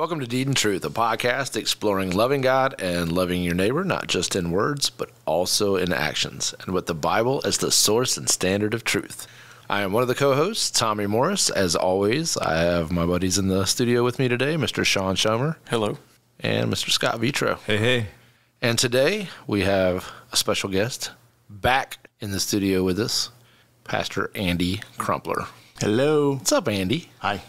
Welcome to Deed and Truth, a podcast exploring loving God and loving your neighbor, not just in words, but also in actions, and with the Bible as the source and standard of truth. I am one of the co-hosts, Tommy Morris. As always, I have my buddies in the studio with me today, Mr. Sean Schomer. Hello. And Mr. Scott Vitro. Hey, hey. And today we have a special guest back in the studio with us, Pastor Andy Crumpler. Hello. What's up, Andy? Hi.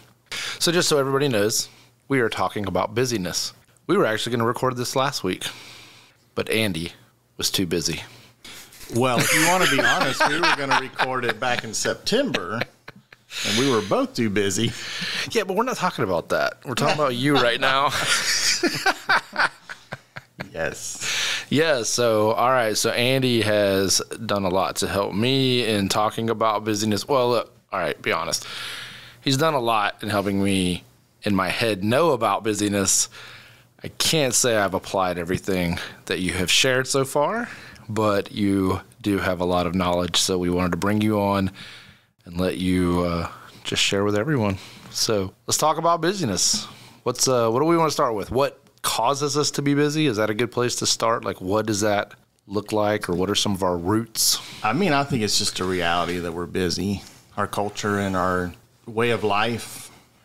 So just so everybody knows, we are talking about busyness. We were actually going to record this last week, but Andy was too busy. Well, if you want to be honest, we were going to record it back in September, and we were both too busy. Yeah, but we're not talking about that. We're talking about you right now. Yes. Yeah, so, all right, so Andy has done a lot to help me in talking about busyness. Well, look, all right, be honest. He's done a lot in helping me in my head know about busyness. I can't say I've applied everything that you have shared so far, but you do have a lot of knowledge, so we wanted to bring you on and let you just share with everyone. So let's talk about busyness. What do we want to start with? What causes us to be busy? Is that a good place to start? Like, what does that look like, or what are some of our roots? I mean, I think it's just a reality that we're busy. Our culture and our way of life,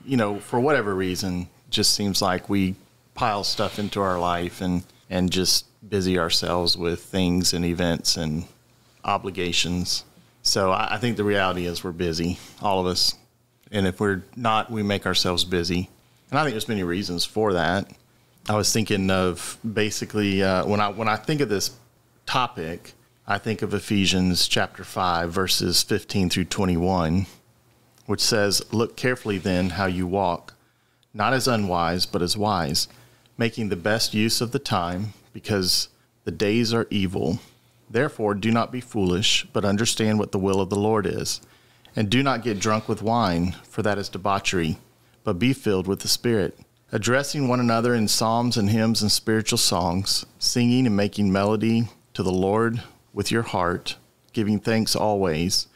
you know, for whatever reason, just seems like we pile stuff into our life and just busy ourselves with things and events and obligations. So I think the reality is we're busy, all of us. And if we're not, we make ourselves busy. And I think there's many reasons for that. I was thinking of basically when I think of this topic, I think of Ephesians chapter 5, verses 15 through 21, which says, "Look carefully then how you walk, not as unwise, but as wise, making the best use of the time, because the days are evil. Therefore, do not be foolish, but understand what the will of the Lord is. And do not get drunk with wine, for that is debauchery, but be filled with the Spirit, addressing one another in psalms and hymns and spiritual songs, singing and making melody to the Lord with your heart, giving thanks always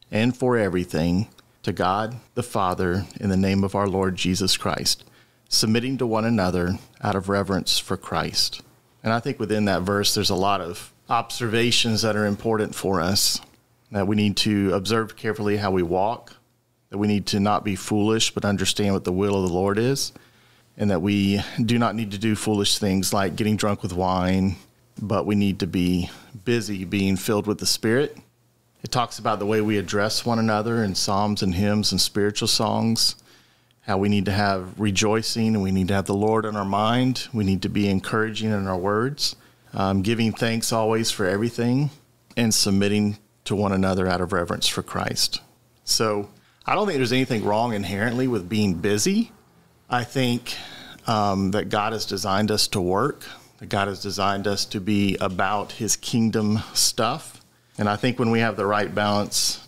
and for everything to God the Father in the name of our Lord Jesus Christ, submitting to one another out of reverence for Christ." And I think within that verse, there's a lot of observations that are important for us, that we need to observe carefully how we walk, that we need to not be foolish, but understand what the will of the Lord is, and that we do not need to do foolish things like getting drunk with wine, but we need to be busy being filled with the Spirit. It talks about the way we address one another in psalms and hymns and spiritual songs, how we need to have rejoicing and we need to have the Lord in our mind. We need to be encouraging in our words, giving thanks always for everything, and submitting to one another out of reverence for Christ. So I don't think there's anything wrong inherently with being busy. I think that God has designed us to work, that God has designed us to be about his kingdom stuff. And I think when we have the right balance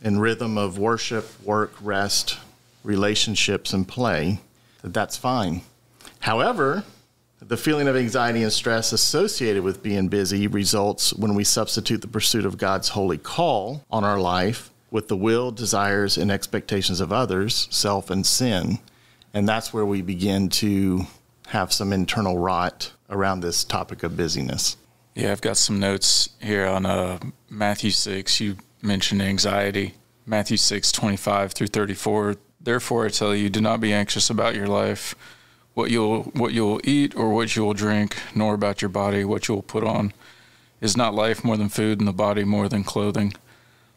and rhythm of worship, work, rest, relationships, and play, that's fine. However, the feeling of anxiety and stress associated with being busy results when we substitute the pursuit of God's holy call on our life with the will, desires, and expectations of others, self, and sin. And that's where we begin to have some internal rot around this topic of busyness. Yeah, I've got some notes here on Matthew 6. You mentioned anxiety. Matthew 6:25 through 34. "Therefore I tell you, do not be anxious about your life, what you will eat or what you will drink, nor about your body, what you will put on. Is not life more than food, and the body more than clothing?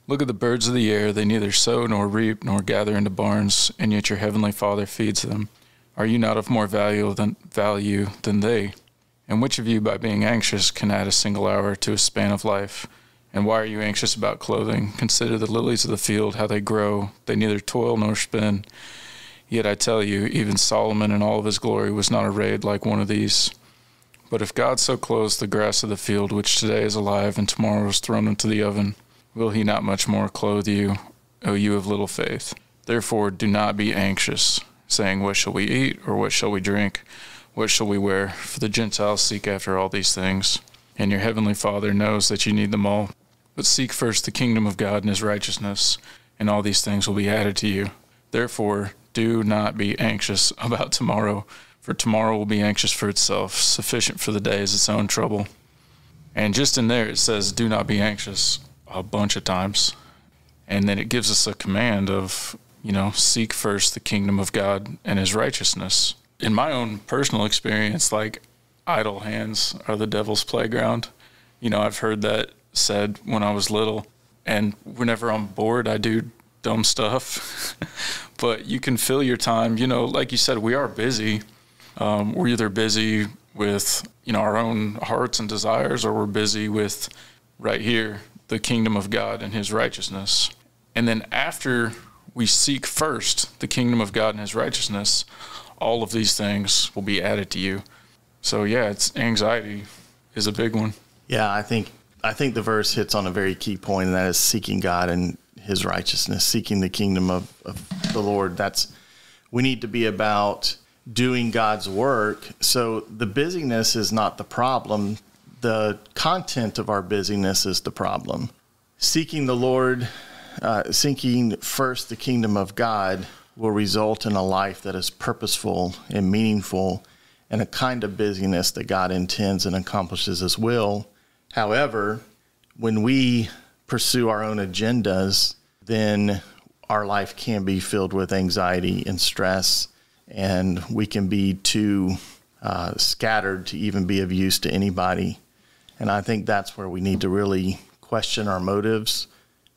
Look at the birds of the air. They neither sow nor reap nor gather into barns, and yet your heavenly Father feeds them. Are you not of more value than they? And which of you, by being anxious, can add a single hour to a span of life? And why are you anxious about clothing? Consider the lilies of the field, how they grow. They neither toil nor spin. Yet I tell you, even Solomon in all of his glory was not arrayed like one of these. But if God so clothes the grass of the field, which today is alive and tomorrow is thrown into the oven, will he not much more clothe you, O you of little faith? Therefore do not be anxious, saying, what shall we eat, or what shall we drink? What shall we wear? For the Gentiles seek after all these things, and your heavenly Father knows that you need them all. But seek first the kingdom of God and his righteousness, and all these things will be added to you. Therefore, do not be anxious about tomorrow, For tomorrow will be anxious for itself. Sufficient for the day is its own trouble. And just in there, it says, do not be anxious a bunch of times. And then it gives us a command of, seek first the kingdom of God and his righteousness. In my own personal experience, like, idle hands are the devil's playground. I've heard that said when I was little. And whenever I'm bored, I do dumb stuff. But you can fill your time, like you said, we are busy. We're either busy with, our own hearts and desires, or we're busy with, right here, the kingdom of God and his righteousness. And then after we seek first the kingdom of God and his righteousness, all of these things will be added to you. So yeah, anxiety is a big one. Yeah, I think the verse hits on a very key point, and that is seeking God and his righteousness, seeking the kingdom of the Lord. We need to be about doing God's work. So the busyness is not the problem. The content of our busyness is the problem. Seeking the Lord, seeking first the kingdom of God will result in a life that is purposeful and meaningful, and a kind of busyness that God intends and accomplishes his will. However, when we pursue our own agendas, then our life can be filled with anxiety and stress, and we can be too scattered to even be of use to anybody. And I think that's where we need to really question our motives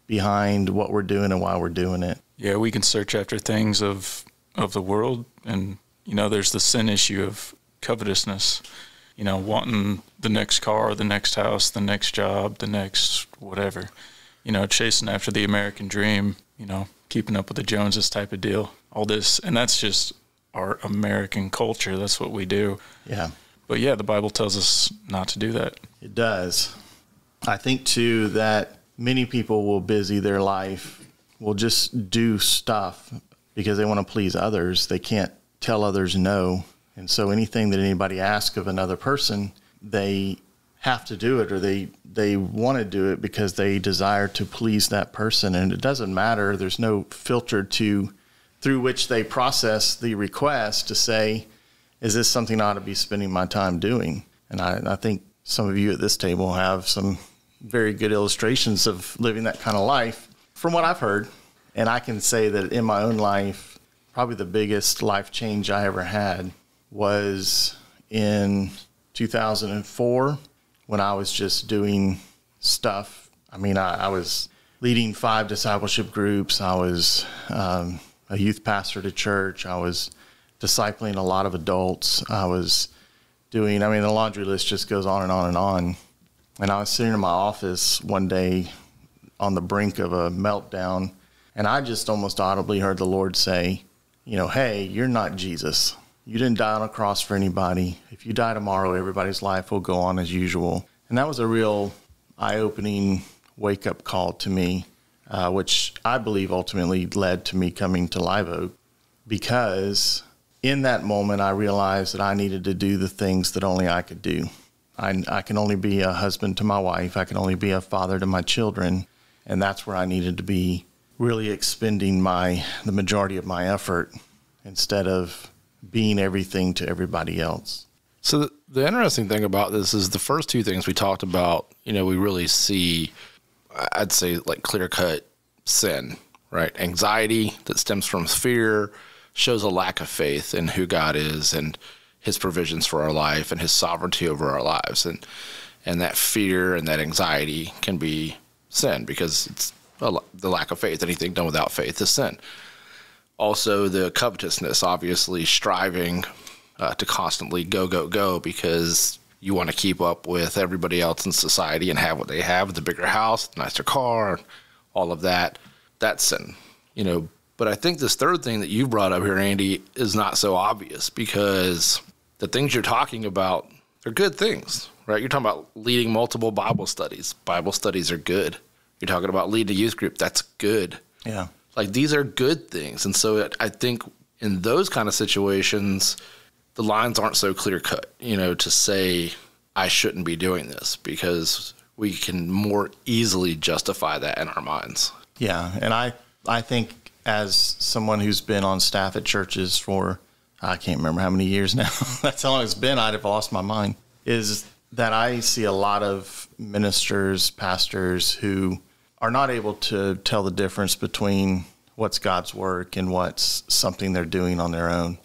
behind what we're doing and why we're doing it. Yeah, we can search after things of the world, and there's the sin issue of covetousness, wanting the next car, the next house, the next job, the next whatever, chasing after the American dream, keeping up with the Joneses type of deal, all this. And that's just our American culture. That's what we do. Yeah. But yeah, the Bible tells us not to do that. It does. I think too that many people will busy their life, will just do stuff because they want to please others. They can't tell others no. And so anything that anybody asks of another person, they have to do it, or they want to do it because they desire to please that person. And it doesn't matter. There's no filter through which they process the request to say, is this something I ought to be spending my time doing? And I think some of you at this table have some very good illustrations of living that kind of life from what I've heard. And I can say that in my own life, probably the biggest life change I ever had was in 2004 when I was just doing stuff. I mean, I was leading 5 discipleship groups. I was a youth pastor at church. I was discipling a lot of adults. I was doing, the laundry list just goes on and on and on. And I was sitting in my office one day on the brink of a meltdown, and I just almost audibly heard the Lord say, hey, you're not Jesus. You didn't die on a cross for anybody. If you die tomorrow, everybody's life will go on as usual. And that was a real eye-opening wake-up call to me, which I believe ultimately led to me coming to Live Oak, because in that moment I realized that I needed to do the things that only I could do. I can only be a husband to my wife. I can only be a father to my children. And that's where I needed to be really expending the majority of my effort instead of being everything to everybody else. So the interesting thing about this is the first two things we talked about, we really see, I'd say, like clear-cut sin, right? Anxiety that stems from fear shows a lack of faith in who God is and his provisions for our life and his sovereignty over our lives. And that fear and that anxiety can be sin because it's the lack of faith. Anything done without faith is sin. Also, the covetousness, obviously striving to constantly go because you want to keep up with everybody else in society and have what they have, the bigger house, the nicer car, all of that. That's sin, But I think this third thing that you brought up here, Andy, is not so obvious because the things you're talking about are good things, right? You're talking about leading multiple Bible studies. Bible studies are good. You're talking about leading a youth group. That's good. Yeah. Like, these are good things. And so I think in those kind of situations, the lines aren't so clear cut, to say I shouldn't be doing this, because we can more easily justify that in our minds. Yeah. And I think as someone who's been on staff at churches for I can't remember how many years now. That's how long it's been. I'd have lost my mind. Is that I see a lot of ministers, pastors who are not able to tell the difference between what's God's work and what's something they're doing on their own.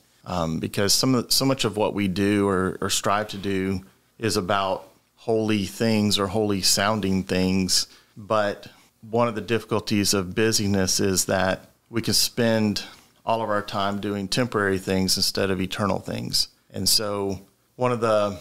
Because so much of what we do or strive to do is about holy things or holy sounding things. But one of the difficulties of busyness is that we can spend all of our time doing temporary things instead of eternal things. And so one of the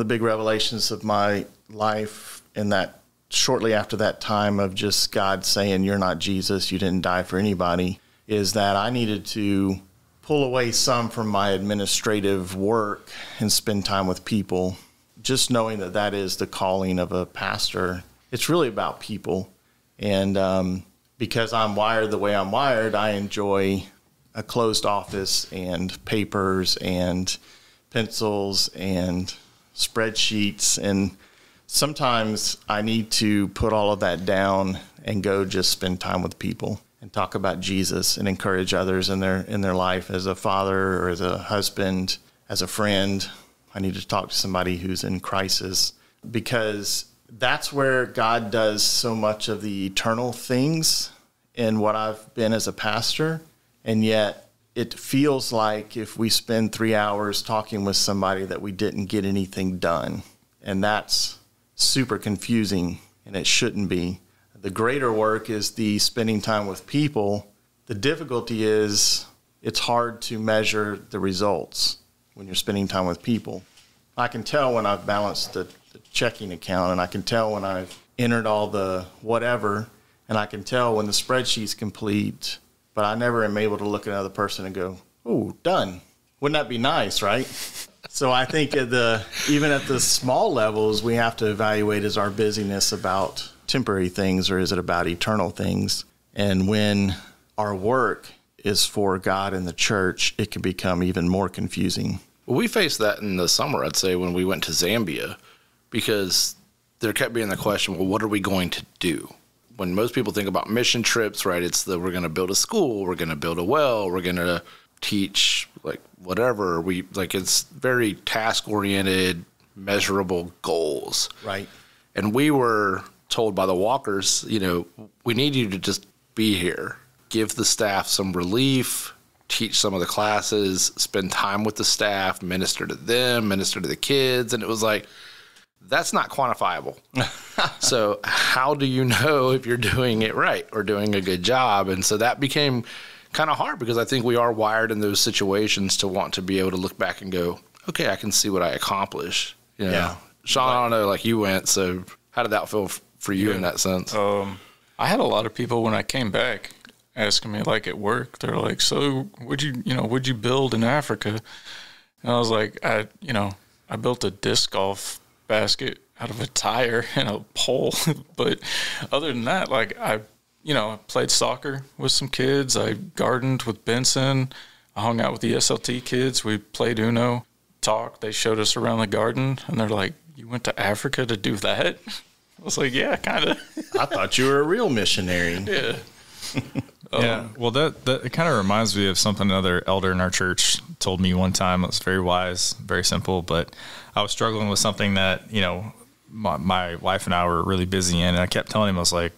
big revelations of my life in that shortly after that time of just God saying, you're not Jesus, you didn't die for anybody, is that I needed to pull away some from my administrative work and spend time with people. Just knowing that that is the calling of a pastor, it's really about people. And because I'm wired the way I'm wired, I enjoy a closed office and papers and pencils and spreadsheets. And sometimes I need to put all of that down and go just spend time with people and talk about Jesus and encourage others in their life as a father or as a husband, as a friend. I need to talk to somebody who's in crisis, because that's where God does so much of the eternal things in what I've been as a pastor. And yet it feels like if we spend 3 hours talking with somebody that we didn't get anything done. And that's super confusing, and it shouldn't be. The greater work is the spending time with people. The difficulty is it's hard to measure the results when you're spending time with people. I can tell when I've balanced the checking account, and I can tell when I've entered all the whatever, and I can tell when the spreadsheet's complete, but I never am able to look at another person and go, oh, done. Wouldn't that be nice, right? So I think even at the small levels, we have to evaluate, is our busyness about temporary things or is it about eternal things? And when our work is for God and the church, it can become even more confusing. Well, we faced that in the summer, I'd say, when we went to Zambia, because there kept being the question, well, what are we going to do? When most people think about mission trips, right, it's that we're going to build a school, we're going to build a well, we're going to teach, like, whatever. It's very task-oriented, measurable goals. Right. And we were told by the walkers, we need you to just be here, give the staff some relief, teach some of the classes, spend time with the staff, minister to them, minister to the kids. And it was like, that's not quantifiable. So how do you know if you're doing it right or doing a good job? And so that became kind of hard, because I think we are wired in those situations to want to be able to look back and go, okay, I can see what I accomplished. Yeah. Sean, I don't know, like you went, so how did that feel for you in that sense? I had a lot of people when I came back asking me, like, at work, they're like, so what'd you build in Africa? And I was like, I built a disc golf basket out of a tire and a pole. But other than that, like, I played soccer with some kids. I gardened with Benson. I hung out with the SLT kids. We played Uno, talked. They showed us around the garden, and they're like, you went to Africa to do that? I was like, yeah, kind of. I thought you were a real missionary. Yeah. Yeah, well, that kind of reminds me of something another elder in our church told me one time. It was very wise, very simple, but I was struggling with something that, my wife and I were really busy in, and I kept telling him, I was like,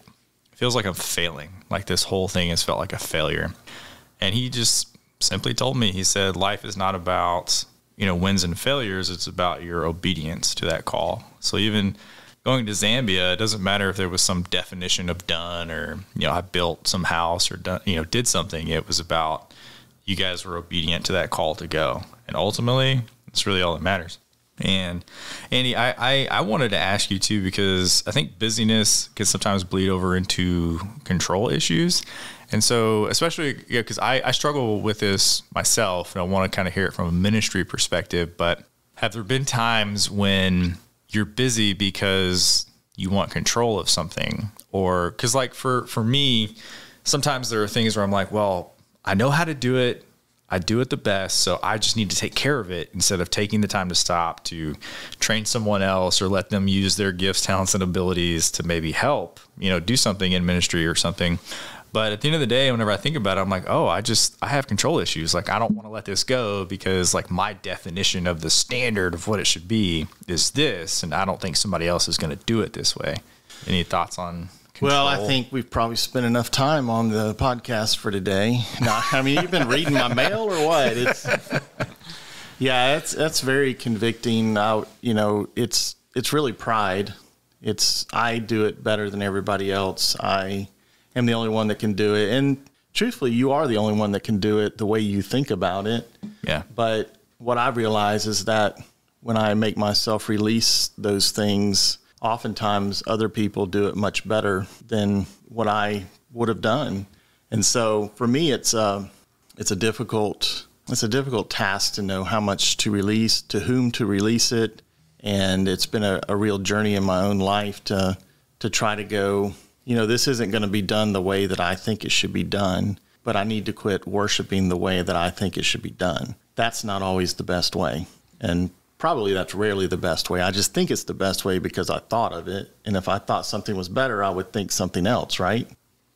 it feels like I'm failing. Like, this whole thing has felt like a failure. And he just simply told me, he said, life is not about, wins and failures. It's about your obedience to that call. So even going to Zambia, it doesn't matter if there was some definition of done or, I built some house or done, did something. It was about you guys were obedient to that call to go. And ultimately, it's really all that matters. And Andy, I wanted to ask you too, because I think busyness can sometimes bleed over into control issues. And so, especially because I struggle with this myself, and I want to kind of hear it from a ministry perspective, but have there been times when you're busy because you want control of something? Or because, like, for me, sometimes there are things where I'm like, well, I know how to do it. I do it the best, so I just need to take care of it instead of taking the time to stop to train someone else or let them use their gifts, talents, and abilities to maybe help, do something in ministry or something. But at the end of the day, whenever I think about it, I'm like, oh, I have control issues. Like, I don't want to let this go because like my definition of the standard of what it should be is this. And I don't think somebody else is going to do it this way. Any thoughts on control? Well, I think we've probably spent enough time on the podcast for today. No, I mean, you've been reading my mail or what? That's very convicting. It's really pride. I do it better than everybody else. I am the only one that can do it. And truthfully, you are the only one that can do it the way you think about it. Yeah. But what I realize is that when I make myself release those things, oftentimes other people do it much better than what I would have done. And so for me, it's a difficult task to know how much to release, to whom to release it. And it's been a real journey in my own life to try to go, this isn't going to be done the way that I think it should be done, but I need to quit worshiping the way that I think it should be done. That's not always the best way. And probably that's rarely the best way. I just think it's the best way because I thought of it. And if I thought something was better, I would think something else, right?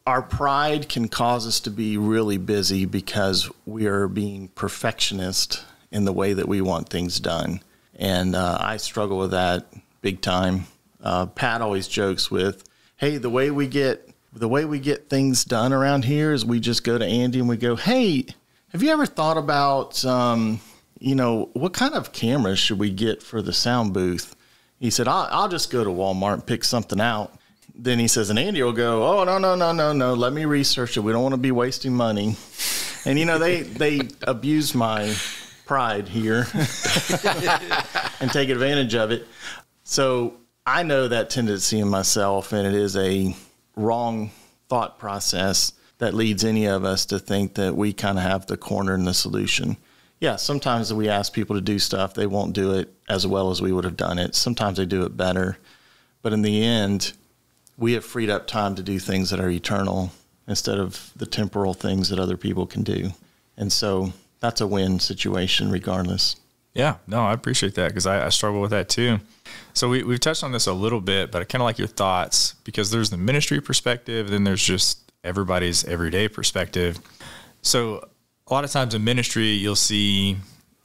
Our pride can cause us to be really busy because we are being perfectionist in the way that we want things done. And I struggle with that big time. Pat always jokes with, hey, the way we get things done around here is we just go to Andy and we go, hey, have you ever thought about, what kind of cameras should we get for the sound booth? He said, I'll just go to Walmart and pick something out. Then he says, and Andy will go, oh, no, let me research it. We don't want to be wasting money. And, they abuse my pride here and take advantage of it. So I know that tendency in myself, and it is a wrong thought process that leads any of us to think that we kind of have the corner in the solution. Yeah, sometimes we ask people to do stuff, they won't do it as well as we would have done it. Sometimes they do it better. But in the end, we have freed up time to do things that are eternal instead of the temporal things that other people can do. And so that's a win situation regardless. Yeah, no, I appreciate that because I struggle with that too. So we've touched on this a little bit, but I kind of like your thoughts because there's the ministry perspective, then there's just everybody's everyday perspective. So a lot of times in ministry, you'll see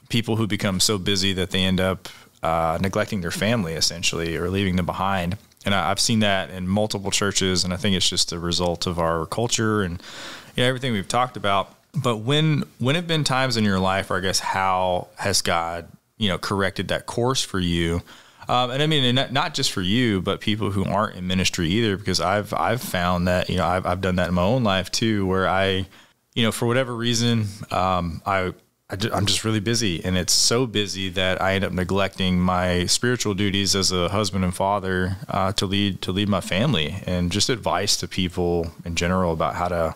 people who become so busy that they end up neglecting their family essentially or leaving them behind. And I've seen that in multiple churches, and I think it's just a result of our culture and everything we've talked about. But when have been times in your life, or I guess how has God, corrected that course for you? And I mean, not just for you, but people who aren't in ministry either, because I've found that, I've done that in my own life too, where I, for whatever reason, I'm just really busy, and it's so busy that I end up neglecting my spiritual duties as a husband and father to lead my family, and just advice to people in general about how to,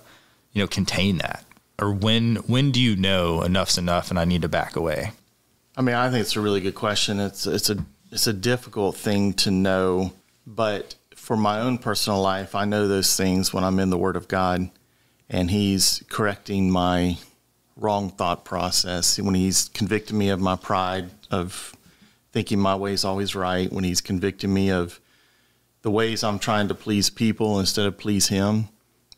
contain that. Or when do you know enough's enough and I need to back away? I mean, I think it's a really good question. It's a difficult thing to know, but for my own personal life, I know those things when I'm in the Word of God, and He's correcting my wrong thought process, when He's convicting me of my pride of thinking my way is always right, when He's convicting me of the ways I'm trying to please people instead of please Him,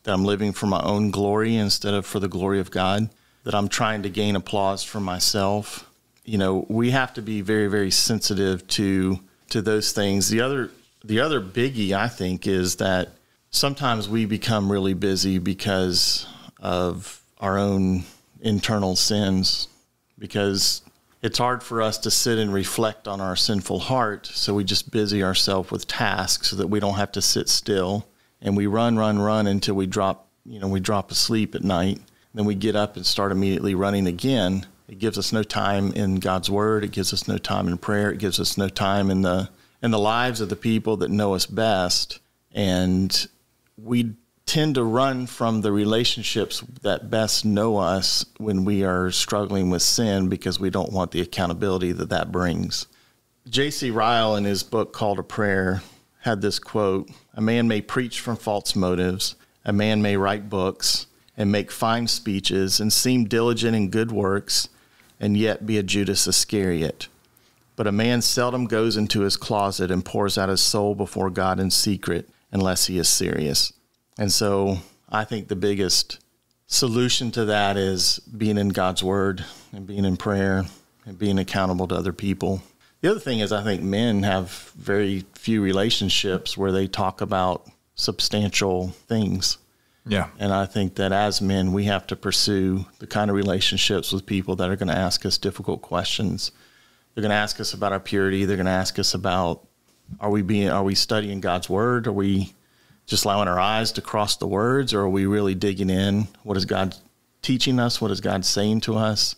that I'm living for my own glory instead of for the glory of God, that I'm trying to gain applause for myself. We have to be very, very sensitive to those things. The other biggie, I think, is that sometimes we become really busy because of our own internal sins, because it's hard for us to sit and reflect on our sinful heart. So we just busy ourselves with tasks so that we don't have to sit still. And we run until we drop asleep at night. Then we get up and start immediately running again. It gives us no time in God's Word. It gives us no time in prayer. It gives us no time in the lives of the people that know us best. And we tend to run from the relationships that best know us when we are struggling with sin because we don't want the accountability that brings. J.C. Ryle, in his book Call to Prayer, had this quote: "A man may preach from false motives, a man may write books and make fine speeches and seem diligent in good works and yet be a Judas Iscariot. But a man seldom goes into his closet and pours out his soul before God in secret unless he is serious." And so I think the biggest solution to that is being in God's word and being in prayer and being accountable to other people. The other thing is I think men have very few relationships where they talk about substantial things. Yeah. And I think that as men, we have to pursue the kind of relationships with people that are going to ask us difficult questions. They're going to ask us about our purity. They're going to ask us about, are we studying God's word? Are we just allowing our eyes to cross the words? Or are we really digging in? What is God teaching us? What is God saying to us?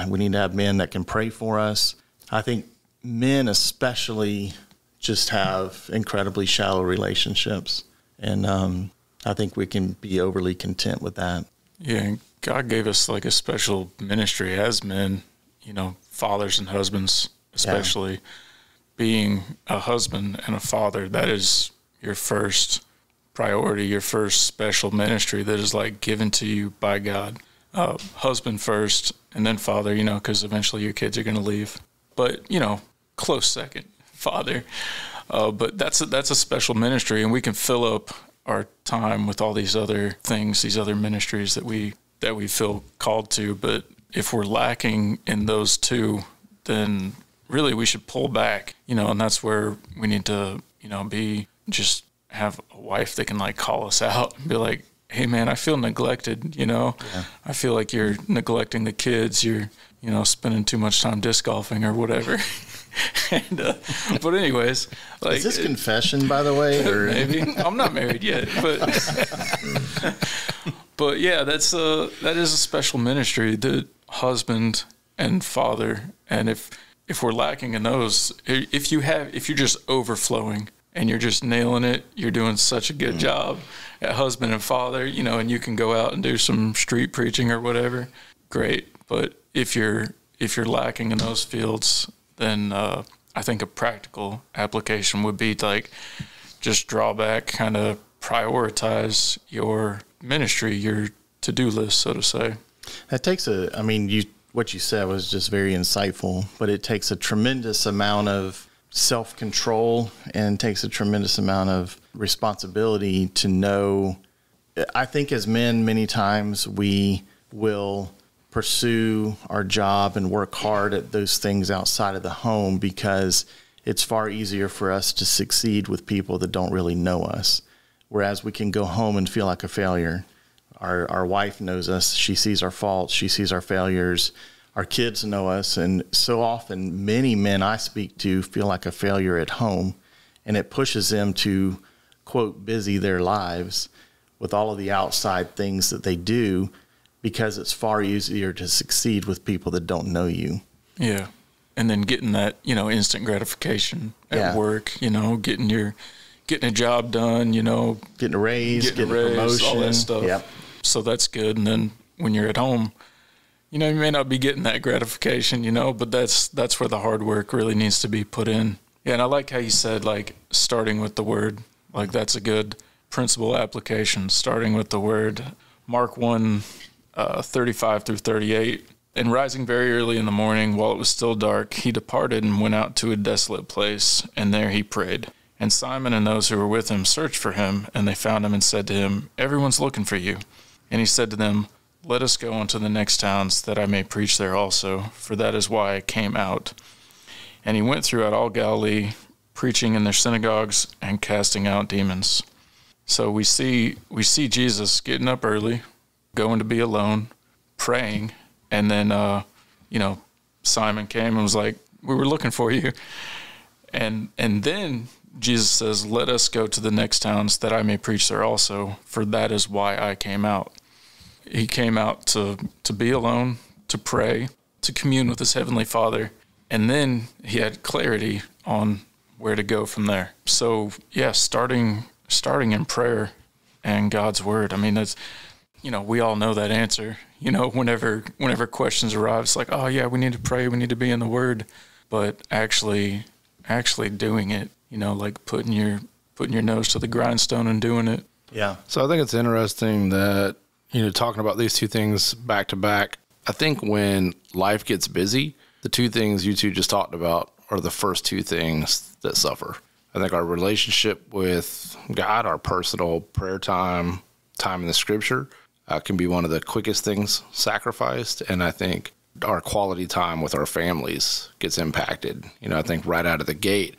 We need to have men that can pray for us. I think men especially just have incredibly shallow relationships. And I think we can be overly content with that. Yeah, and God gave us like a special ministry as men, you know, fathers and husbands, especially. Being a husband and a father, that is your first priority, your first special ministry that is like given to you by God. Husband first, and then father, you know, because eventually your kids are going to leave. But, you know, close second, father. But that's a special ministry, and we can fill up our time with all these other things, these other ministries that we feel called to. But if we're lacking in those two, then really we should pull back, you know, and that's where we need to, you know, have a wife that can like call us out and be like, hey man, I feel neglected, you know, I feel like you're neglecting the kids. You're, you know, spending too much time disc golfing or whatever. And, but anyways, like, is this confession, by the way? Or? Maybe. I'm not married yet, but yeah, that is a special ministry, the husband and father. And if we're lacking in those, if you're just overflowing and you're just nailing it, you're doing such a good job at husband and father, you know, and you can go out and do some street preaching or whatever, great. But if you're lacking in those fields, then I think a practical application would be to like just draw back, kind of prioritize your ministry, your to-do list, so to say. That takes what you said was just very insightful, but it takes a tremendous amount of self-control and takes a tremendous amount of responsibility to know. I think as men, many times we will pursue our job and work hard at those things outside of the home because it's far easier for us to succeed with people that don't really know us. Whereas we can go home and feel like a failure. Our wife knows us. She sees our faults. She sees our failures. Our kids know us. And so often many men I speak to feel like a failure at home, and it pushes them to, quote, busy their lives with all of the outside things that they do, because it's far easier to succeed with people that don't know you. Yeah. And then getting that, you know, instant gratification at work, you know, getting a job done, you know. Getting a raise, getting a promotion. All that stuff. Yep. So that's good. And then when you're at home, you know, you may not be getting that gratification, you know, but that's where the hard work really needs to be put in. Yeah, and I like how you said, like, starting with the word. Like, that's a good principle application, starting with the word. Mark 1, 35 through 38. And rising very early in the morning, while it was still dark, he departed and went out to a desolate place, and there he prayed. And Simon and those who were with him searched for him, and they found him and said to him, "Everyone's looking for you." And he said to them, "Let us go unto the next towns, that I may preach there also, for that is why I came out." And he went throughout all Galilee, preaching in their synagogues and casting out demons. So we see Jesus getting up early, going to be alone, praying, and then, you know, Simon came and was like, "We were looking for you." And then Jesus says, "Let us go to the next towns, that I may preach there also, for that is why I came out." He came out to be alone, to pray, to commune with his heavenly Father, and then he had clarity on where to go from there. So, yeah, starting in prayer and God's word. I mean, that's, you know, we all know that answer. You know, whenever questions arrive, it's like, oh yeah, we need to pray, we need to be in the word. But actually doing it, you know, like putting your nose to the grindstone and doing it. Yeah. So I think it's interesting that, you know, talking about these two things back to back. I think when life gets busy, the two things you two just talked about are the first two things that suffer. I think our relationship with God, our personal prayer time, time in the scripture can be one of the quickest things sacrificed. And I think our quality time with our families gets impacted. I think right out of the gate,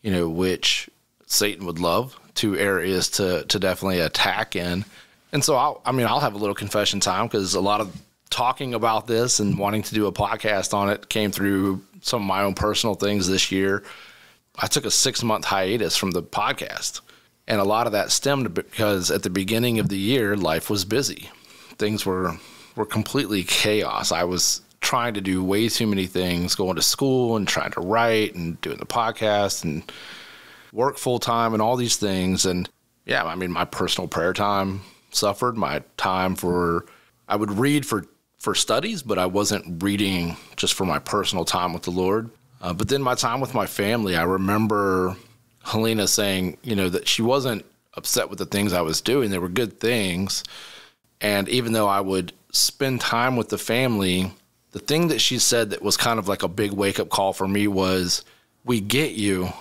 which Satan would love, 2 areas to definitely attack in. And so I'll have a little confession time, because a lot of talking about this and wanting to do a podcast on it came through some of my own personal things this year. I took a 6-month hiatus from the podcast. And a lot of that stemmed because at the beginning of the year, life was busy. Things were completely chaos. I was trying to do way too many things, going to school and trying to write and doing the podcast and work full time and all these things. And yeah, my personal prayer time suffered. My time I would read for studies, but I wasn't reading just for my personal time with the Lord. But then my time with my family, I remember Helena saying, that she wasn't upset with the things I was doing. They were good things. And even though I would spend time with the family, the thing that she said that was kind of like a big wake-up call for me was, we get you,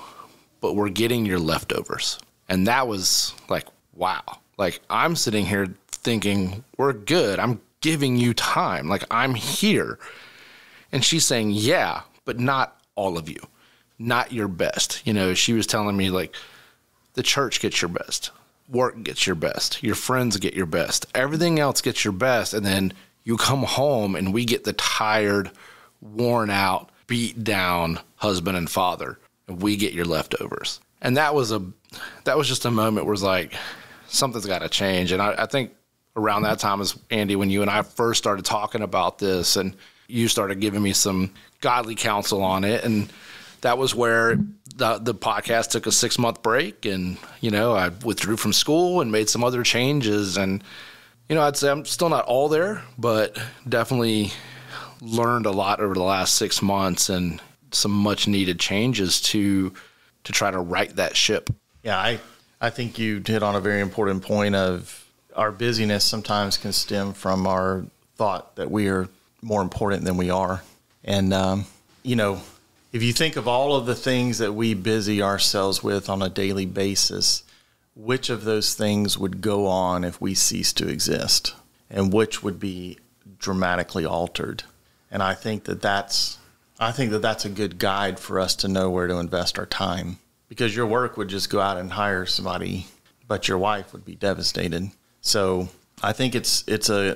but we're getting your leftovers. And that was like, wow. Like, I'm sitting here thinking, we're good. I'm giving you time. Like, I'm here. And she's saying, yeah, but not all of you. Not your best. She was telling me, like, the church gets your best. Work gets your best. Your friends get your best. Everything else gets your best. And then you come home and we get the tired, worn out, beat down husband and father. And we get your leftovers. And that was just a moment where it's like, something's got to change. And I think around that time is, Andy, when you and I first started talking about this, and you started giving me some godly counsel on it. And that was where the podcast took a 6-month break, and, I withdrew from school and made some other changes. And, I'd say I'm still not all there, but definitely learned a lot over the last 6 months, and some much needed changes to try to right that ship. Yeah, I think you hit on a very important point of our busyness sometimes can stem from our thought that we are more important than we are. And, if you think of all of the things that we busy ourselves with on a daily basis, which of those things would go on if we cease to exist, and which would be dramatically altered? And I think that that's a good guide for us to know where to invest our time, because your work would just go out and hire somebody, but your wife would be devastated. So I think it's a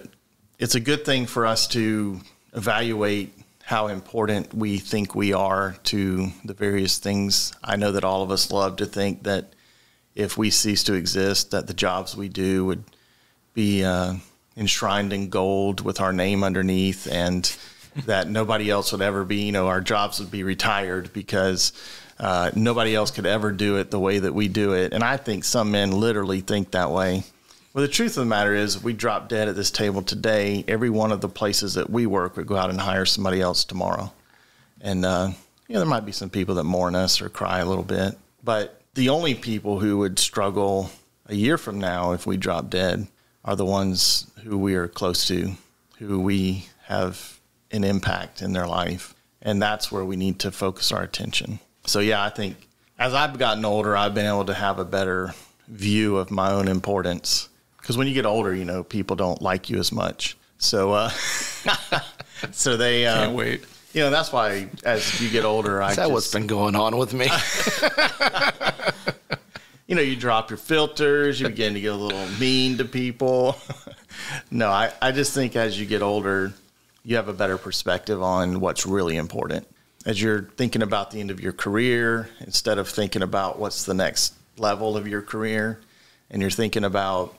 good thing for us to evaluate how important we think we are to the various things. I know that all of us love to think that if we cease to exist, that the jobs we do would be enshrined in gold with our name underneath, and that nobody else would ever be, our jobs would be retired because nobody else could ever do it the way that we do it. And I think some men literally think that way. Well, the truth of the matter is, if we drop dead at this table today, every one of the places that we work would go out and hire somebody else tomorrow. And, there might be some people that mourn us or cry a little bit. But the only people who would struggle a year from now if we drop dead are the ones who we are close to, who we have an impact in their life. And that's where we need to focus our attention. So, yeah, I think as I've gotten older, I've been able to have a better view of my own importance. Because when you get older, people don't like you as much. So, so they can't wait. That's why as you get older, what's been going on with me? You drop your filters, you begin to get a little mean to people. No, I just think as you get older, you have a better perspective on what's really important. As you're thinking about the end of your career, instead of thinking about what's the next level of your career, and you're thinking about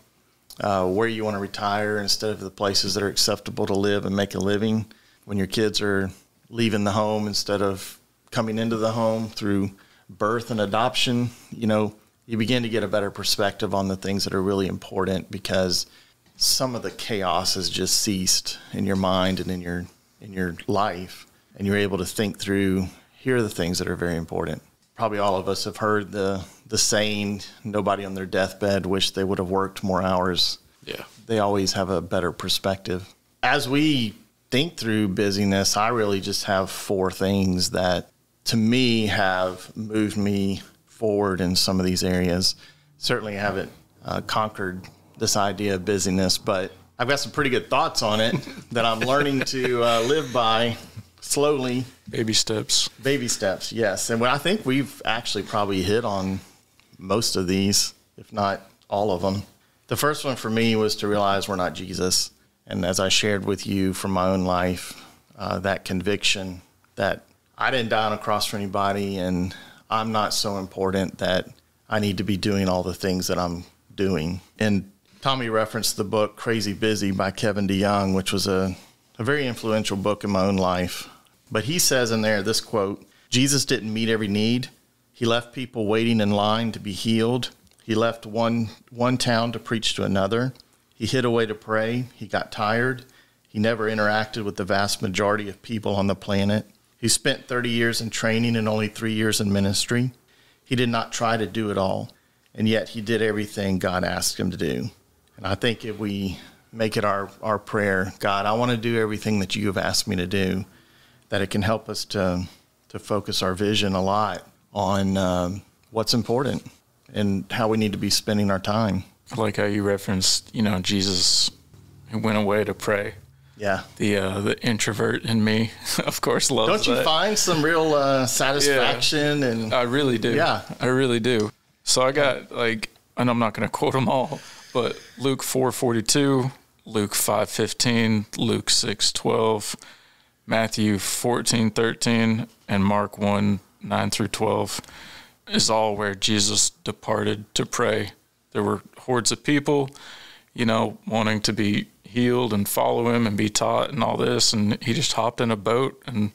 where you want to retire instead of the places that are acceptable to live and make a living, when your kids are leaving the home instead of coming into the home through birth and adoption, you begin to get a better perspective on the things that are really important, because some of the chaos has just ceased in your mind and in your life, and you're able to think through, here are the things that are very important. Probably all of us have heard the saying, nobody on their deathbed wished they would have worked more hours. Yeah. They always have a better perspective. As we think through busyness, I really just have 4 things that, to me, have moved me forward in some of these areas. Certainly haven't conquered this idea of busyness, but I've got some pretty good thoughts on it that I'm learning to live by slowly. Baby steps. Baby steps, yes. And I think we've actually probably hit on most of these, if not all of them. The first one for me was to realize we're not Jesus. And as I shared with you from my own life, that conviction that I didn't die on a cross for anybody, and I'm not so important that I need to be doing all the things that I'm doing. And Tommy referenced the book Crazy Busy by Kevin DeYoung, which was a very influential book in my own life. But he says in there this quote, Jesus didn't meet every need. He left people waiting in line to be healed. He left one town to preach to another. He hid away to pray. He got tired. He never interacted with the vast majority of people on the planet. He spent 30 years in training and only 3 years in ministry. He did not try to do it all, and yet he did everything God asked him to do. And I think if we make it our prayer, God, I want to do everything that you have asked me to do, that it can help us to focus our vision a lot on what's important and how we need to be spending our time. I like how you referenced, Jesus went away to pray. Yeah. The introvert in me, of course, loves that. Don't you find some real satisfaction? Yeah, and I really do. Yeah. I really do. So I got and I'm not going to quote them all, but Luke 4:42, Luke 5:15, Luke 6:12, Matthew 14:13, and Mark 1:9 through 12 is all where Jesus departed to pray. There were hordes of people, wanting to be healed and follow him and be taught and all this, and he just hopped in a boat and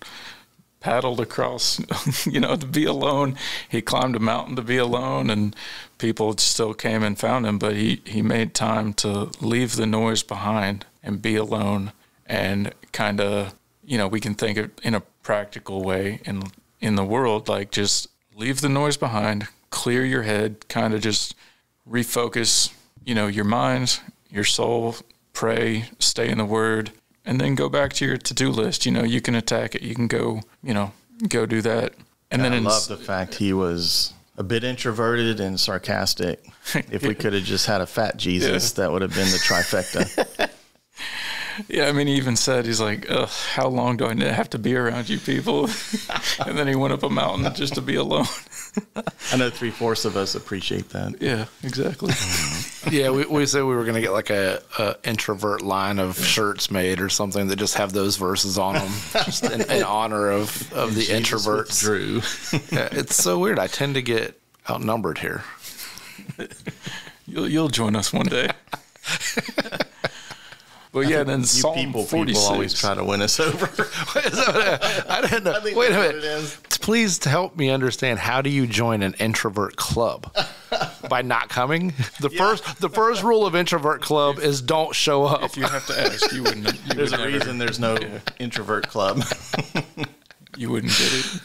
paddled across, to be alone. He climbed a mountain to be alone, and people still came and found him, but he made time to leave the noise behind and be alone. And kind of, we can think of in a practical way in the world, like just leave the noise behind, clear your head, kind of just refocus, your mind, your soul, pray, stay in the Word, and then go back to your to-do list. You can attack it. You can go do that. And then I love the fact he was a bit introverted and sarcastic. If we could have just had a fat Jesus, that would have been the trifecta. Yeah, he even said, he's like, how long do I have to be around you people? And then he went up a mountain just to be alone. I know 3/4 of us appreciate that. Yeah, exactly. Yeah, we said we were going to get like a introvert line of shirts made or something that just have those verses on them, just in honor of the introverts. Drew. Yeah, it's so weird. I tend to get outnumbered here. You'll join us one day. But yeah, then Psalm people 46. always try to win us over. I didn't know. Wait a minute. Please help me understand. How do you join an introvert club? By not coming? The first rule of introvert club is don't show up. If you have to ask, you wouldn't. There's a reason there's no introvert club. You wouldn't get it.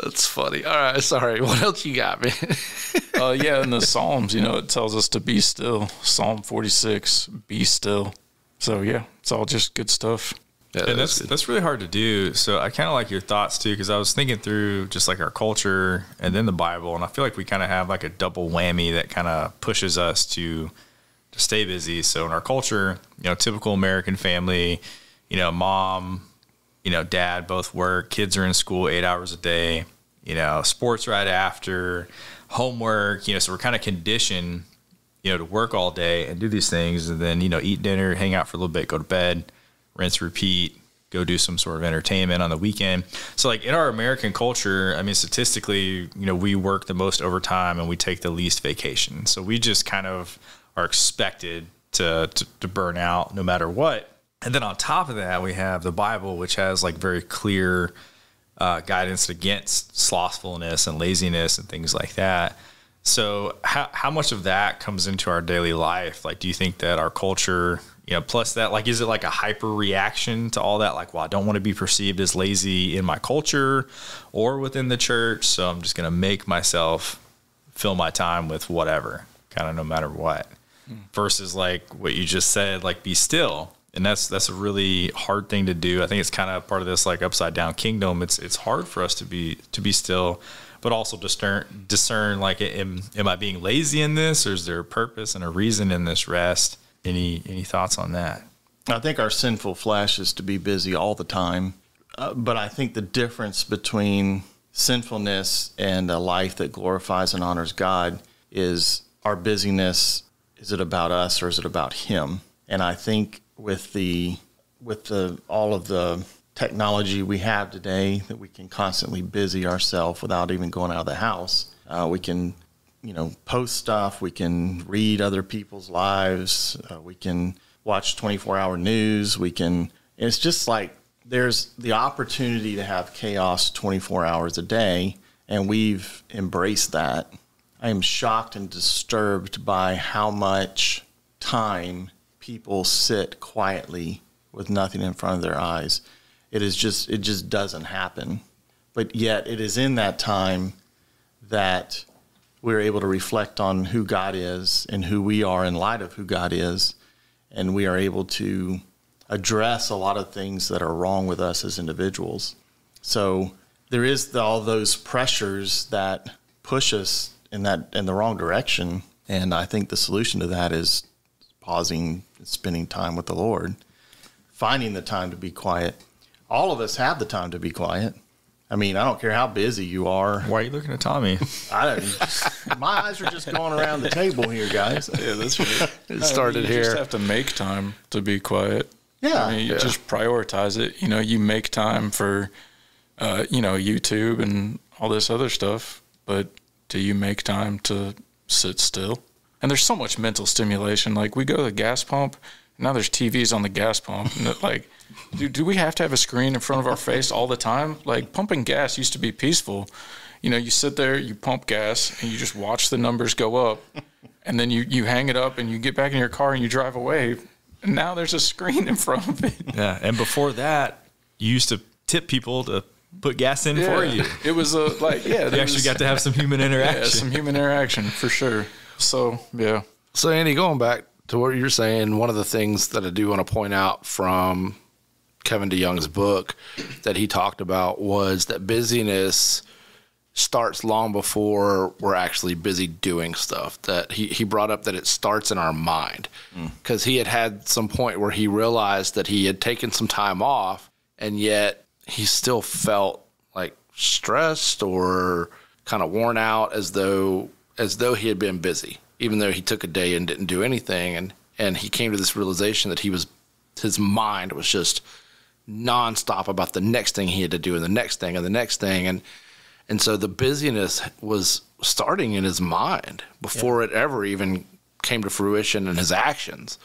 That's funny. All right, sorry. What else you got, man? Yeah, in the Psalms, it tells us to be still. Psalm 46, be still. So yeah, it's all just good stuff. Yeah, and that's really hard to do. So I kind of like your thoughts too, because I was thinking through just like our culture and then the Bible, and I feel like we kind of have like a double whammy that kind of pushes us to stay busy. So in our culture, typical American family, mom, dad both work, kids are in school 8 hours a day, sports right after, homework, so we're kind of conditioned to work all day and do these things, and then, eat dinner, hang out for a little bit, go to bed, rinse, repeat, go do some sort of entertainment on the weekend. So like in our American culture, statistically, we work the most overtime and we take the least vacation. So we just kind of are expected to burn out no matter what. And then on top of that, we have the Bible, which has like very clear guidance against slothfulness and laziness and things like that. So how much of that comes into our daily life? Like, do you think that our culture, plus that, like, is it like a hyper reaction to all that? Like, well, I don't want to be perceived as lazy in my culture or within the church, so I'm just going to make myself fill my time with whatever, kind of no matter what. Versus like what you just said, like, be still. And that's a really hard thing to do. I think it's kind of part of this like upside down kingdom. It's hard for us to be still, but also discern like, am I being lazy in this, or is there a purpose and a reason in this rest? Any thoughts on that? I think our sinful flesh is to be busy all the time. But I think the difference between sinfulness and a life that glorifies and honors God is our busyness. Is it about us or is it about Him? And I think with all of the technology we have today, that we can constantly busy ourselves without even going out of the house. We can, post stuff. We can read other people's lives. We can watch 24-hour news. It's just like there's the opportunity to have chaos 24 hours a day, and we've embraced that. I am shocked and disturbed by how much time people sit quietly with nothing in front of their eyes. It just doesn't happen. But yet it is in that time that we're able to reflect on who God is and who we are in light of who God is. And we are able to address a lot of things that are wrong with us as individuals. So there is all those pressures that push us in the wrong direction. And I think the solution to that is pausing, spending time with the Lord, finding the time to be quiet. All of us have the time to be quiet. I mean, I don't care how busy you are. Why are you looking at Tommy? My eyes are just going around the table here, guys. Yeah, that's right. It started you here. You just have to make time to be quiet. Yeah. I mean, you just prioritize it. You make time for, YouTube and all this other stuff, but do you make time to sit still? And there's so much mental stimulation. Like, we go to the gas pump, and now there's TVs on the gas pump. And like, do we have to have a screen in front of our face all the time? Like, pumping gas used to be peaceful. You sit there, you pump gas, and you just watch the numbers go up. And then you hang it up, and you get back in your car, and you drive away. And now there's a screen in front of it. Yeah, and before that, you used to tip people to put gas in for you. It was you actually got to have some human interaction. Yeah, some human interaction for sure. So, yeah. So, Andy, going back to what you're saying, one of the things that I do want to point out from Kevin DeYoung's book that he talked about was that busyness starts long before we're actually busy doing stuff. That he brought up that it starts in our mind, because he had some point where he realized that he had taken some time off, and yet he still felt like stressed or kind of worn out, as though he had been busy, even though he took a day and didn't do anything. And he came to this realization that his mind was just nonstop about the next thing he had to do and the next thing and the next thing. And so the busyness was starting in his mind before it ever even came to fruition in his actions,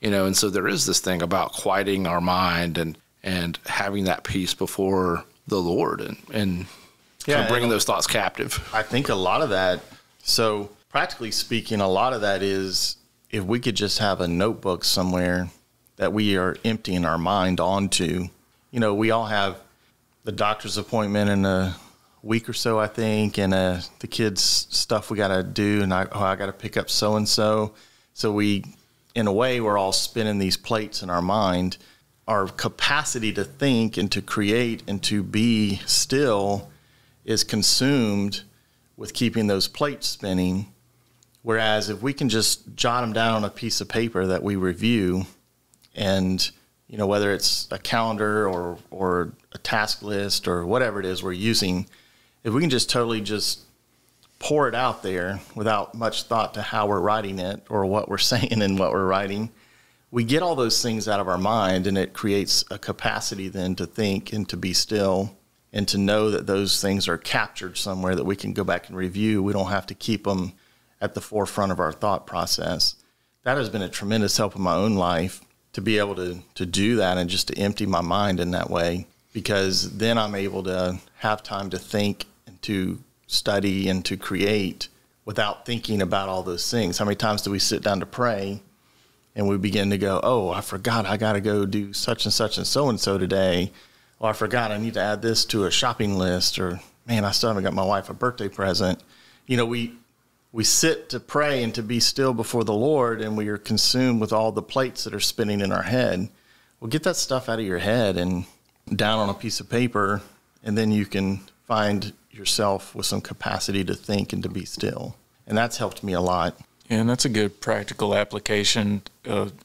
and so there is this thing about quieting our mind and having that peace before the Lord and bringing those thoughts captive. I think a lot of that, so practically speaking, a lot of that is if we could just have a notebook somewhere that we are emptying our mind onto. We all have the doctor's appointment in a week or so, I think, and the kids' stuff we got to do, and I got to pick up so-and-so. So we, in a way, we're all spinning these plates in our mind. Our capacity to think and to create and to be still is consumed with keeping those plates spinning. Whereas if we can just jot them down on a piece of paper that we review, and whether it's a calendar or a task list or whatever it is we're using, if we can just totally just pour it out there without much thought to how we're writing it or what we're saying and what we're writing, we get all those things out of our mind, and it creates a capacity then to think and to be still and to know that those things are captured somewhere that we can go back and review. We don't have to keep them at the forefront of our thought process. That has been a tremendous help in my own life, to be able to do that and just to empty my mind in that way, because then I'm able to have time to think and to study and to create without thinking about all those things. How many times do we sit down to pray and we begin to go, oh, I forgot I got to go do such and so today. Oh, I forgot I need to add this to a shopping list, or man, I still haven't got my wife a birthday present. We sit to pray and to be still before the Lord, and we are consumed with all the plates that are spinning in our head. Well, get that stuff out of your head and down on a piece of paper, and then you can find yourself with some capacity to think and to be still. And that's helped me a lot. Yeah, and that's a good practical application.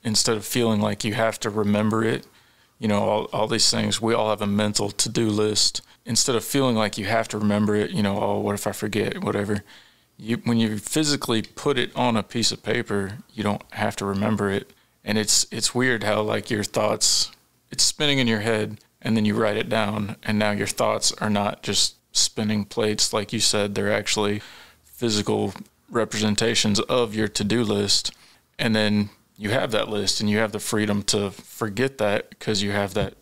Instead of feeling like you have to remember it, you know, all these things, we all have a mental to-do list. Instead of feeling like you have to remember it, you know, oh, what if I forget, whatever. When you physically put it on a piece of paper, you don't have to remember it. And it's weird how, like, your thoughts, it's spinning in your head, and then you write it down, and now your thoughts are not just spinning plates, like you said, they're actually physical representations of your to-do list. And then you have that list, and you have the freedom to forget that because you have that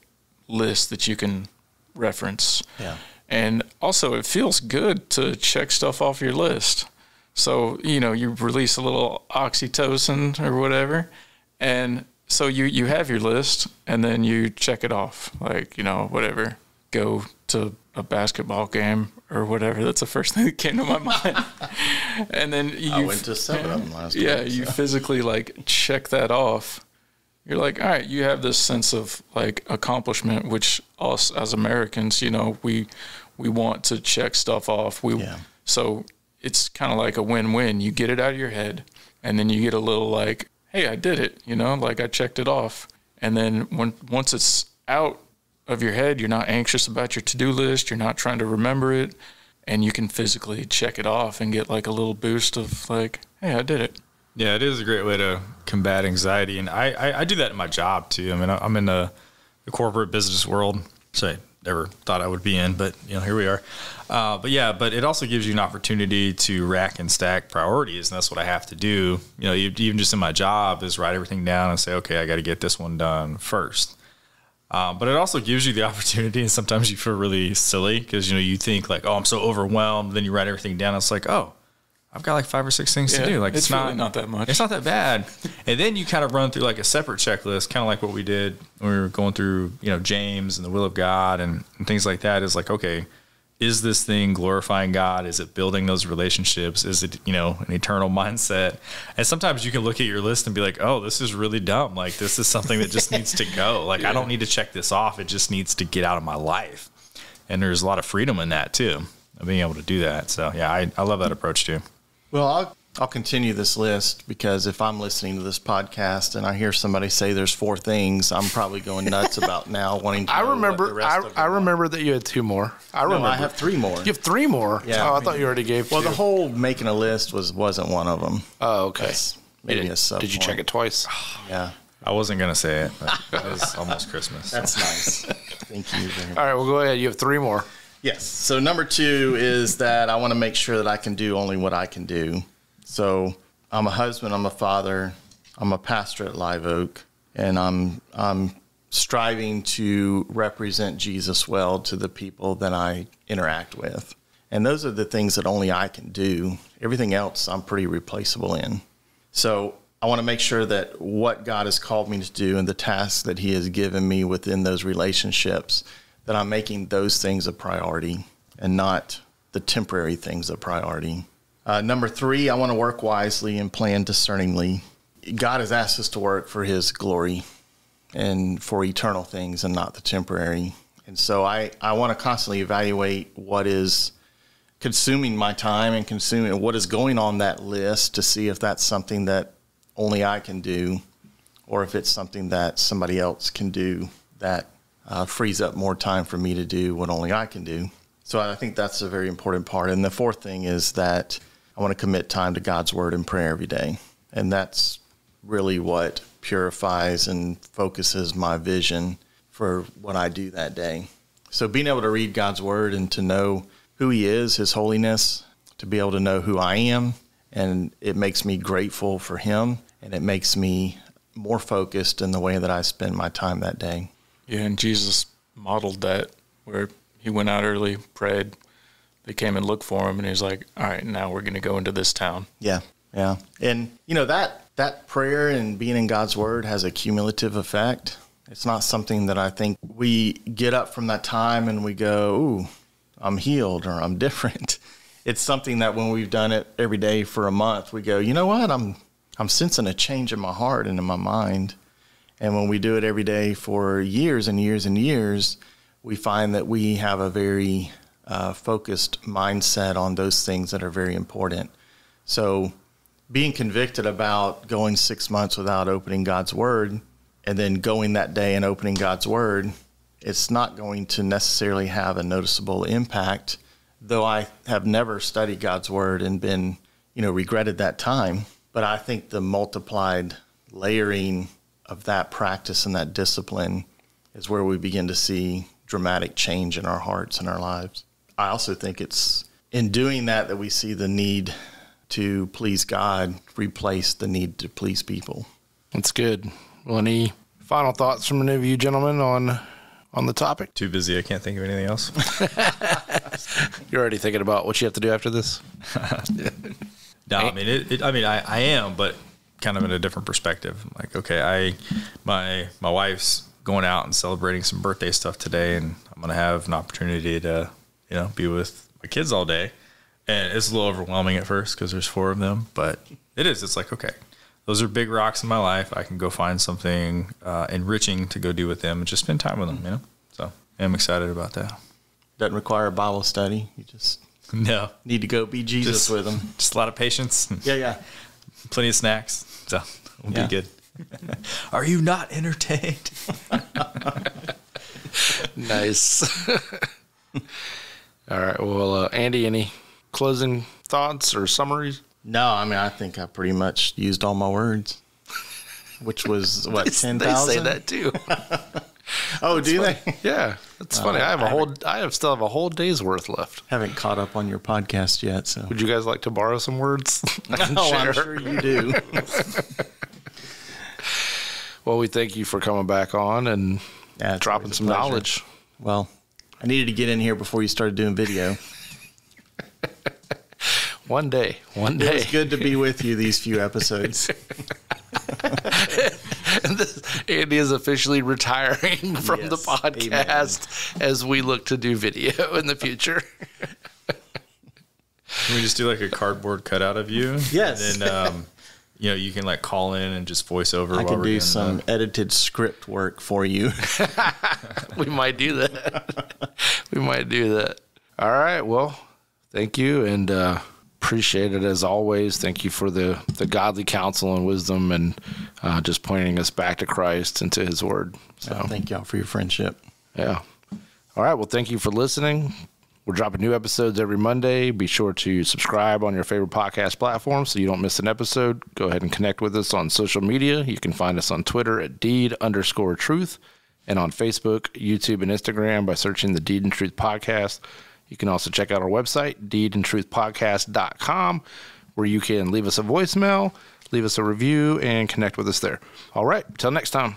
list that you can reference. Yeah. And also, it feels good to check stuff off your list. So, you know, you release a little oxytocin or whatever, and so you have your list, and then you check it off. Like, you know, whatever, go to a basketball game or whatever. That's the first thing that came to my mind. And then I went to 7 of them last week. Yeah, you physically, like, check that off. You're like, all right, you have this sense of, like, accomplishment, which us as Americans, you know, we want to check stuff off. So it's kind of like a win-win. You get it out of your head, and then you get a little like, hey, I did it, you know, like I checked it off. And then once it's out of your head, you're not anxious about your to-do list. You're not trying to remember it, and you can physically check it off and get like a little boost of like, hey, I did it. Yeah, it is a great way to combat anxiety. And I do that in my job too. I mean, I'm in the corporate business world, which I never thought I would be in, but you know, here we are. But it also gives you an opportunity to rack and stack priorities. And that's what I have to do. You know, even just in my job is write everything down and say, okay, I got to get this one done first. But it also gives you the opportunity, and sometimes you feel really silly because, you know, you think like, oh, I'm so overwhelmed. Then you write everything down. It's like, oh, I've got like 5 or 6 things to do. Like it's really not that much. It's not that bad. And then you kind of run through like a separate checklist, kind of like what we did when we were going through, you know, James and the will of God and things like that. Is like, okay, is this thing glorifying God? Is it building those relationships? Is it, you know, an eternal mindset? And sometimes you can look at your list and be like, oh, this is really dumb. Like, this is something that just needs to go. Like, I don't need to check this off. It just needs to get out of my life. And there's a lot of freedom in that too, of being able to do that. So yeah, I love that approach too. Well, I'll continue this list because if I'm listening to this podcast and I hear somebody say there's 4 things, I'm probably going nuts about now wanting to know what the rest of them I are. remember that you had 2 more. I have 3 more. You have 3 more? Yeah. Oh, I thought you already gave 2. Well, the whole making a list wasn't one of them. Oh, okay. That's maybe a sub Did you one. check it twice? Yeah. I wasn't going to say it, but it was almost Christmas. That's nice. Thank you very much. All right, well, go ahead. You have 3 more. Yes. So number 2 is that I want to make sure that I can do only what I can do. So I'm a husband, I'm a father, I'm a pastor at Live Oak, and I'm striving to represent Jesus well to the people that I interact with. And those are the things that only I can do. Everything else I'm pretty replaceable in. So I want to make sure that what God has called me to do and the tasks that he has given me within those relationships, that I'm making those things a priority and not the temporary things a priority. Number 3, I want to work wisely and plan discerningly. God has asked us to work for his glory and for eternal things and not the temporary. And so I want to constantly evaluate what is consuming my time and consuming what is going on that list to see if that's something that only I can do or if it's something that somebody else can do that frees up more time for me to do what only I can do. So I think that's a very important part. And the 4th thing is that I want to commit time to God's word and prayer every day. And that's really what purifies and focuses my vision for what I do that day. So being able to read God's word and to know who he is, his holiness, to be able to know who I am, and it makes me grateful for him, and it makes me more focused in the way that I spend my time that day. Yeah, and Jesus modeled that where he went out early, prayed, they came and looked for him, and he's like, all right, now we're going to go into this town. Yeah, yeah. And, you know, that prayer and being in God's word has a cumulative effect. It's not something that I think we get up from that time and we go, ooh, I'm healed or I'm different. It's something that when we've done it every day for a month, we go, you know what, I'm sensing a change in my heart and in my mind. And when we do it every day for years and years and years, we find that we have a very focused mindset on those things that are very important. So being convicted about going 6 months without opening God's Word and then going that day and opening God's Word, it's not going to necessarily have a noticeable impact, though I have never studied God's Word and been, regretted that time. But I think the multiplied layering of that practice and that discipline is where we begin to see dramatic change in our hearts and our lives. I also think it's in doing that we see the need to please God replace the need to please people. That's good. Well, any final thoughts from any of you gentlemen on the topic? Too busy. I can't think of anything else. You're already thinking about what you have to do after this? No, I mean, I am, but kind of in a different perspective. Like, okay, my wife's going out and celebrating some birthday stuff today, and I'm going to have an opportunity to, be with my kids all day. And it's a little overwhelming at first because there's 4 of them, but it's like, okay, those are big rocks in my life. I can go find something enriching to go do with them and just spend time with them, So I'm excited about that. Doesn't require a Bible study. You just need to go be Jesus with them. Just a lot of patience. Yeah. Plenty of snacks. So we'll be good. Are you not entertained? Nice. All right. Well, Andy, any closing thoughts or summaries? No, I think I pretty much used all my words, which was, 10,000? They say that too. Oh, that's do funny. they? Yeah, that's funny. I still have a whole day's worth left. Haven't caught up on your podcast yet, so. Would you guys like to borrow some words? I'm sure you do. Well, we thank you for coming back on and dropping some knowledge. Well, I needed to get in here before you started doing video. One day. It was good to be with you these few episodes. Andy is officially retiring from the podcast as we look to do video in the future. Can we just do like a cardboard cutout of you? Yes. And then, you can like call in and just voice over. I can do some edited script work for you. We might do that. All right. Well, thank you. And, appreciate it as always. Thank you for the godly counsel and wisdom and just pointing us back to Christ and to his word. So thank y'all for your friendship. Yeah. All right. Well, thank you for listening. We're dropping new episodes every Monday. Be sure to subscribe on your favorite podcast platform so you don't miss an episode. Go ahead and connect with us on social media. You can find us on Twitter at Deed_Truth and on Facebook, YouTube, and Instagram by searching the Deed and Truth Podcast. You can also check out our website, deedandtruthpodcast.com, where you can leave us a voicemail, leave us a review, and connect with us there. All right. Till next time.